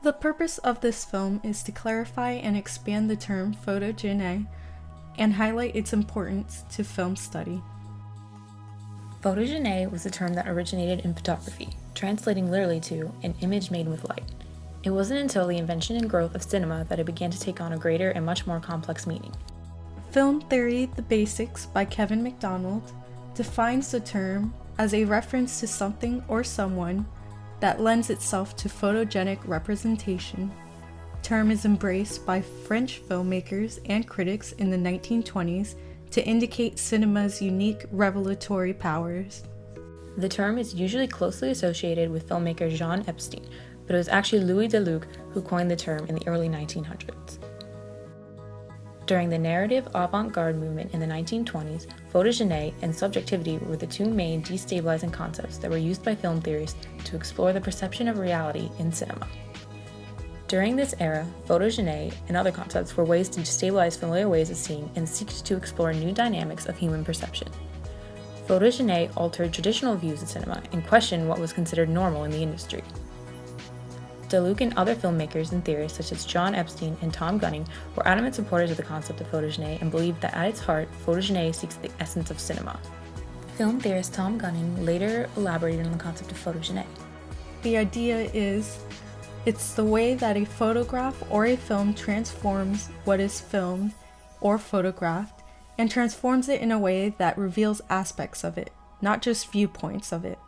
The purpose of this film is to clarify and expand the term photogenie and highlight its importance to film study. Photogenie was a term that originated in photography, translating literally to an image made with light. It wasn't until the invention and growth of cinema that it began to take on a greater and much more complex meaning. Film Theory: The Basics by Kevin MacDonald defines the term as a reference to something or someone that lends itself to photogenic representation. Term is embraced by French filmmakers and critics in the 1920s to indicate cinema's unique revelatory powers. The term is usually closely associated with filmmaker Jean Epstein, but it was actually Louis Deluc who coined the term in the early 1900s. During the narrative avant-garde movement in the 1920s, photogenie and subjectivity were the two main destabilizing concepts that were used by film theorists to explore the perception of reality in cinema. During this era, photogenie and other concepts were ways to destabilize familiar ways of seeing and seek to explore new dynamics of human perception. Photogenie altered traditional views of cinema and questioned what was considered normal in the industry. Deluc and other filmmakers and theorists such as John Epstein and Tom Gunning were adamant supporters of the concept of photogenie and believed that at its heart, photogenie seeks the essence of cinema. Film theorist Tom Gunning later elaborated on the concept of photogenie. The idea is, it's the way that a photograph or a film transforms what is filmed or photographed and transforms it in a way that reveals aspects of it, not just viewpoints of it,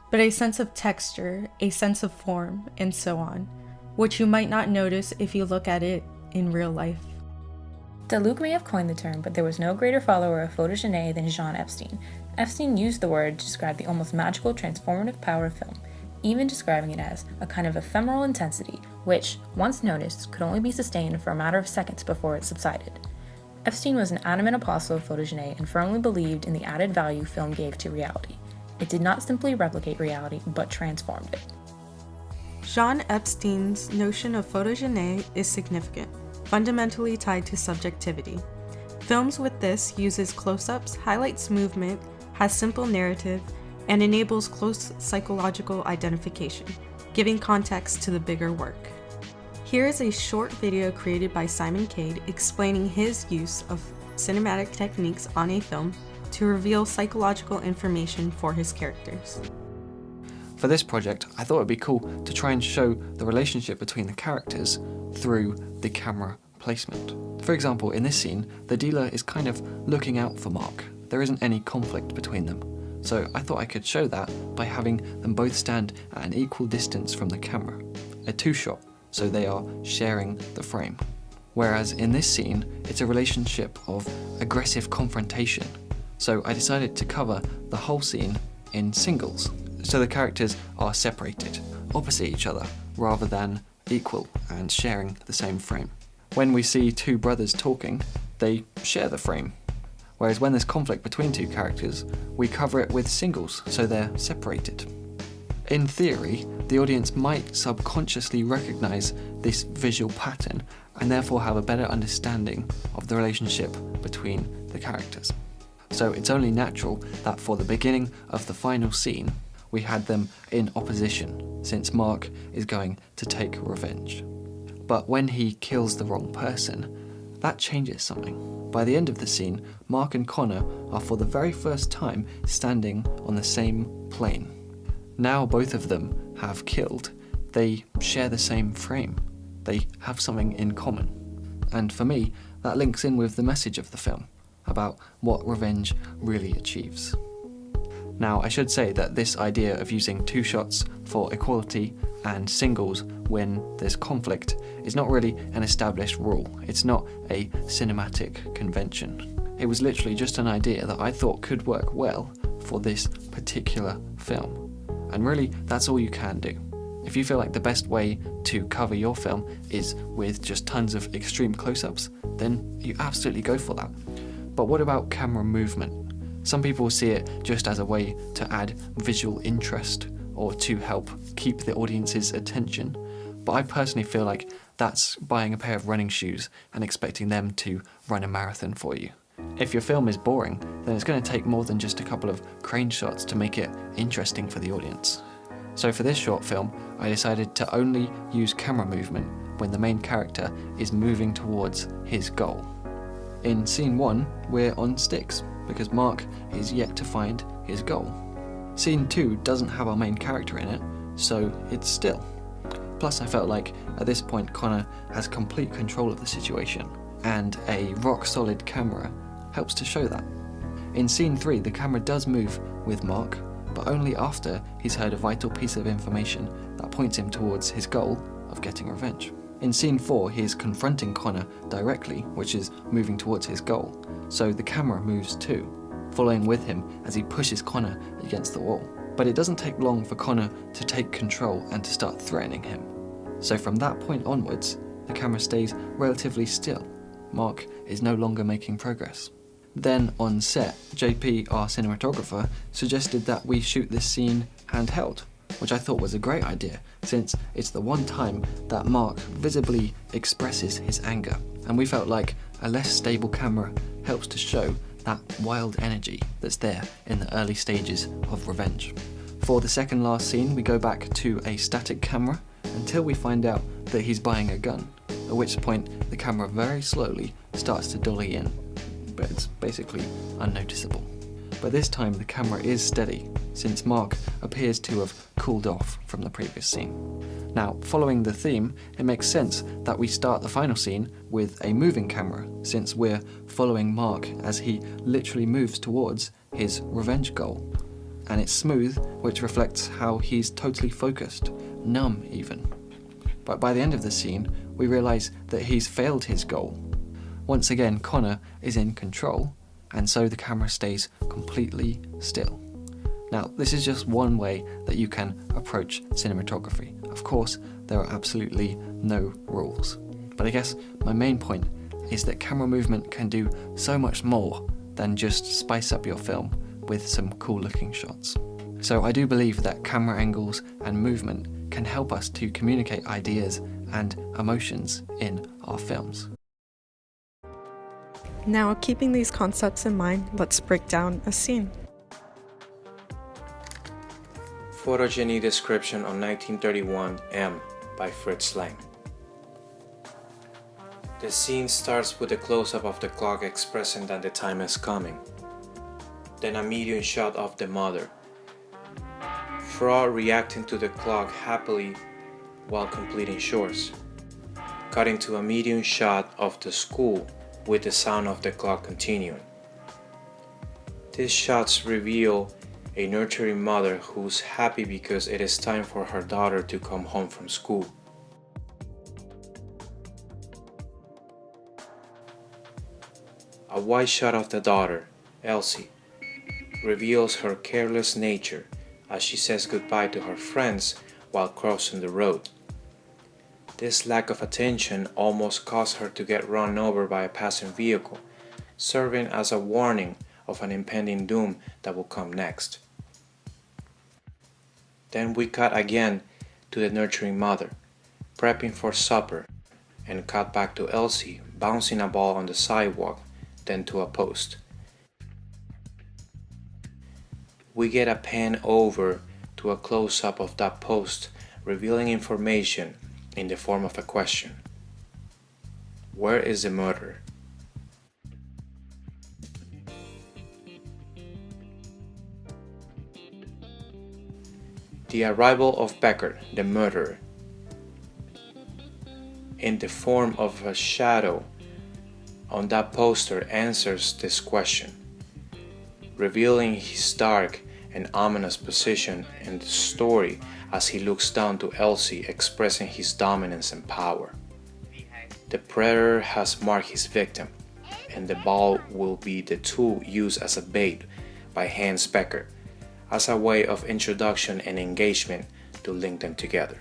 but a sense of texture, a sense of form, and so on, which you might not notice if you look at it in real life. Deluc may have coined the term, but there was no greater follower of photogenie than Jean Epstein. Epstein used the word to describe the almost magical, transformative power of film, even describing it as a kind of ephemeral intensity, which, once noticed, could only be sustained for a matter of seconds before it subsided. Epstein was an adamant apostle of photogenie and firmly believed in the added value film gave to reality. It did not simply replicate reality, but transformed it. Jean Epstein's notion of photogenie is significant, fundamentally tied to subjectivity. Films with this uses close-ups, highlights movement, has simple narrative, and enables close psychological identification, giving context to the bigger work. Here is a short video created by Simon Cade explaining his use of cinematic techniques on a film to reveal psychological information for his characters. For this project, I thought it'd be cool to try and show the relationship between the characters through the camera placement. For example, in this scene, the dealer is kind of looking out for Mark. There isn't any conflict between them. So I thought I could show that by having them both stand at an equal distance from the camera, a two-shot, so they are sharing the frame. Whereas in this scene, it's a relationship of aggressive confrontation. So I decided to cover the whole scene in singles, so the characters are separated, opposite each other, rather than equal and sharing the same frame. When we see two brothers talking, they share the frame. Whereas when there's conflict between two characters, we cover it with singles, so they're separated. In theory, the audience might subconsciously recognize this visual pattern and therefore have a better understanding of the relationship between the characters. So it's only natural that for the beginning of the final scene, we had them in opposition, since Mark is going to take revenge. But when he kills the wrong person, that changes something. By the end of the scene, Mark and Connor are for the very first time standing on the same plane. Now both of them have killed, they share the same frame. They have something in common. And for me, that links in with the message of the film, about what revenge really achieves. Now, I should say that this idea of using two shots for equality and singles when there's conflict is not really an established rule. It's not a cinematic convention. It was literally just an idea that I thought could work well for this particular film. And really, that's all you can do. If you feel like the best way to cover your film is with just tons of extreme close-ups, then you absolutely go for that. But what about camera movement? Some people see it just as a way to add visual interest or to help keep the audience's attention. But I personally feel like that's buying a pair of running shoes and expecting them to run a marathon for you. If your film is boring, then it's going to take more than just a couple of crane shots to make it interesting for the audience. So for this short film, I decided to only use camera movement when the main character is moving towards his goal. In scene 1, we're on sticks, because Mark is yet to find his goal. Scene 2 doesn't have our main character in it, so it's still. Plus I felt like at this point Connor has complete control of the situation, and a rock-solid camera helps to show that. In scene 3, the camera does move with Mark, but only after he's heard a vital piece of information that points him towards his goal of getting revenge. In scene 4, he is confronting Connor directly, which is moving towards his goal, so the camera moves too, following with him as he pushes Connor against the wall. But it doesn't take long for Connor to take control and to start threatening him. So from that point onwards, the camera stays relatively still. Mark is no longer making progress. Then on set, JP, our cinematographer, suggested that we shoot this scene handheld, which I thought was a great idea, since it's the one time that Mark visibly expresses his anger, and we felt like a less stable camera helps to show that wild energy that's there in the early stages of revenge. For the second last scene, we go back to a static camera until we find out that he's buying a gun, at which point the camera very slowly starts to dolly in, but it's basically unnoticeable. But this time the camera is steady, since Mark appears to have cooled off from the previous scene. Now, following the theme, it makes sense that we start the final scene with a moving camera, since we're following Mark as he literally moves towards his revenge goal. And it's smooth, which reflects how he's totally focused, numb even. But by the end of the scene, we realise that he's failed his goal. Once again, Connor is in control, and so the camera stays completely still. Now, this is just one way that you can approach cinematography. Of course, there are absolutely no rules. But I guess my main point is that camera movement can do so much more than just spice up your film with some cool looking shots. So I do believe that camera angles and movement can help us to communicate ideas and emotions in our films. Now, keeping these concepts in mind, let's break down a scene. Photogenie description on 1931 M by Fritz Lang. The scene starts with a close-up of the clock expressing that the time is coming. Then a medium shot of the mother. Frau reacting to the clock happily while completing chores. Cutting to a medium shot of the school with the sound of the clock continuing. These shots reveal a nurturing mother who's happy because it is time for her daughter to come home from school. A wide shot of the daughter, Elsie, reveals her careless nature as she says goodbye to her friends while crossing the road. This lack of attention almost caused her to get run over by a passing vehicle, serving as a warning of an impending doom that will come next. Then we cut again to the nurturing mother, prepping for supper, and cut back to Elsie bouncing a ball on the sidewalk, then to a post. We get a pan over to a close-up of that post, revealing information in the form of a question. Where is the murderer? The arrival of Becker, the murderer, in the form of a shadow on that poster answers this question, revealing his dark and ominous position in the story as he looks down to Elsie, expressing his dominance and power. The predator has marked his victim, and the ball will be the tool used as a bait by Hans Becker, as a way of introduction and engagement to link them together.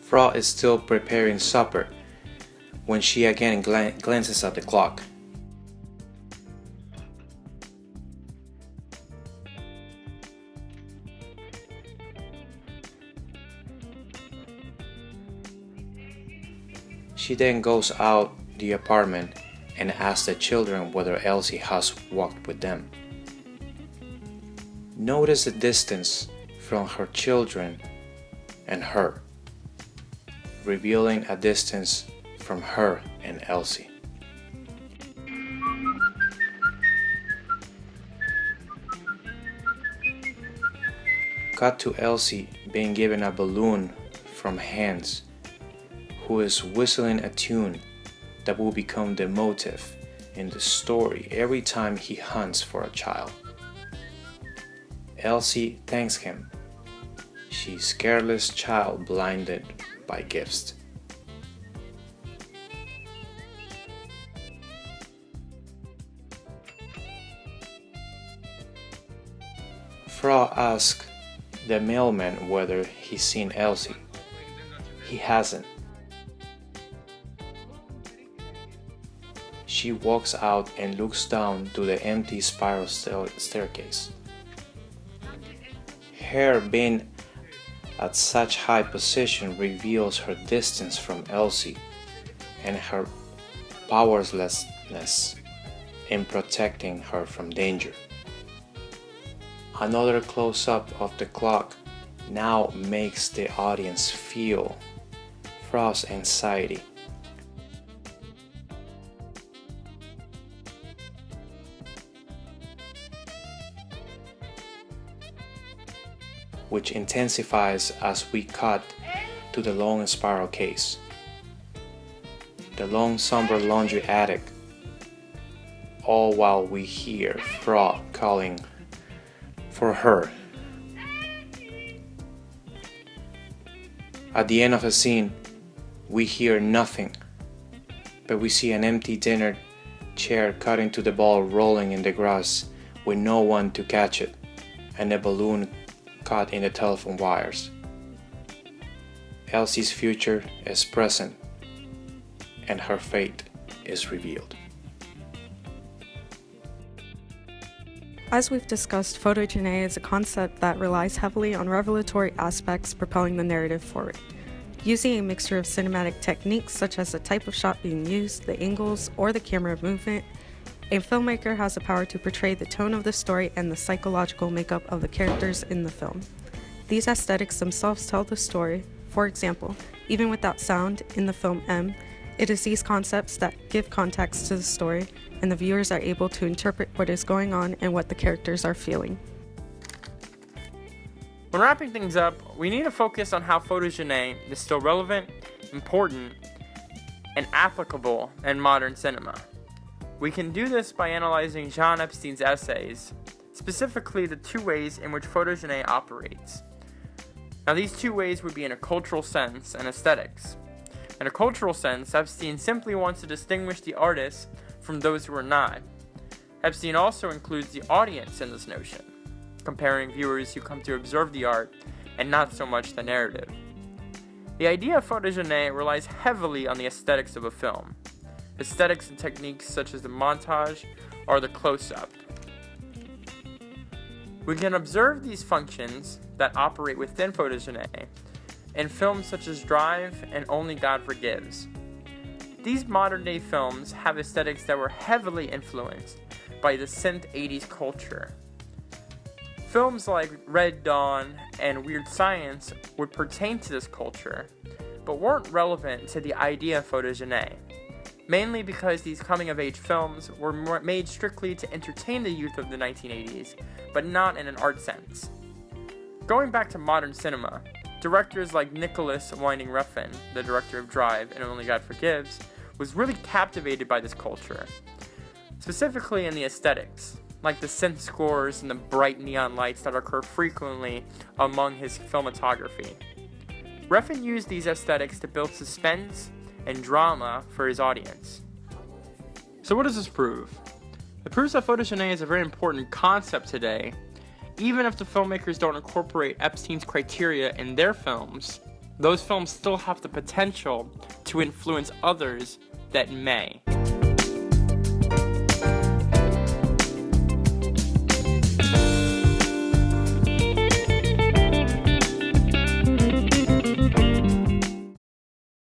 Frau is still preparing supper when she again glances at the clock. She then goes out the apartment and asks the children whether Elsie has walked with them. Notice the distance from her children and her, revealing a distance from her and Elsie. Cut to Elsie being given a balloon from Hans, who is whistling a tune that will become the motif in the story every time he hunts for a child. Elsie thanks him. She's careless child blinded by gifts. Frau asks the mailman whether he's seen Elsie. He hasn't. She walks out and looks down to the empty spiral staircase. Her being at such high position reveals her distance from Elsie and her powerlessness in protecting her from danger. Another close-up of the clock now makes the audience feel Frau's anxiety. Which intensifies as we cut to the long spiral case, the long somber laundry attic, all while we hear Frau calling for her. At the end of the scene, we hear nothing, but we see an empty dinner chair cut into the ball rolling in the grass with no one to catch it, and a balloon caught in the telephone wires. Elsie's future is present, and her fate is revealed. As we've discussed, photogenie is a concept that relies heavily on revelatory aspects propelling the narrative forward. Using a mixture of cinematic techniques such as the type of shot being used, the angles, or the camera movement, a filmmaker has the power to portray the tone of the story and the psychological makeup of the characters in the film. These aesthetics themselves tell the story. For example, even without sound in the film M, it is these concepts that give context to the story, and the viewers are able to interpret what is going on and what the characters are feeling. When wrapping things up, we need to focus on how photogenie is still relevant, important, and applicable in modern cinema. We can do this by analyzing Jean Epstein's essays, specifically the two ways in which photogenie operates. Now, these two ways would be in a cultural sense and aesthetics. In a cultural sense, Epstein simply wants to distinguish the artists from those who are not. Epstein also includes the audience in this notion, comparing viewers who come to observe the art and not so much the narrative. The idea of photogenie relies heavily on the aesthetics of a film. Aesthetics and techniques such as the montage or the close-up. We can observe these functions that operate within photogenie in films such as Drive and Only God Forgives. These modern-day films have aesthetics that were heavily influenced by the synth 80s culture. Films like Red Dawn and Weird Science would pertain to this culture, but weren't relevant to the idea of photogenie. Mainly because these coming-of-age films were made strictly to entertain the youth of the 1980s, but not in an art sense. Going back to modern cinema, directors like Nicholas Winding Refn, the director of Drive and Only God Forgives, was really captivated by this culture, specifically in the aesthetics, like the synth scores and the bright neon lights that occur frequently among his filmography. Refn used these aesthetics to build suspense and drama for his audience. So what does this prove? It proves that photogenie is a very important concept today. Even if the filmmakers don't incorporate Epstein's criteria in their films, those films still have the potential to influence others that may.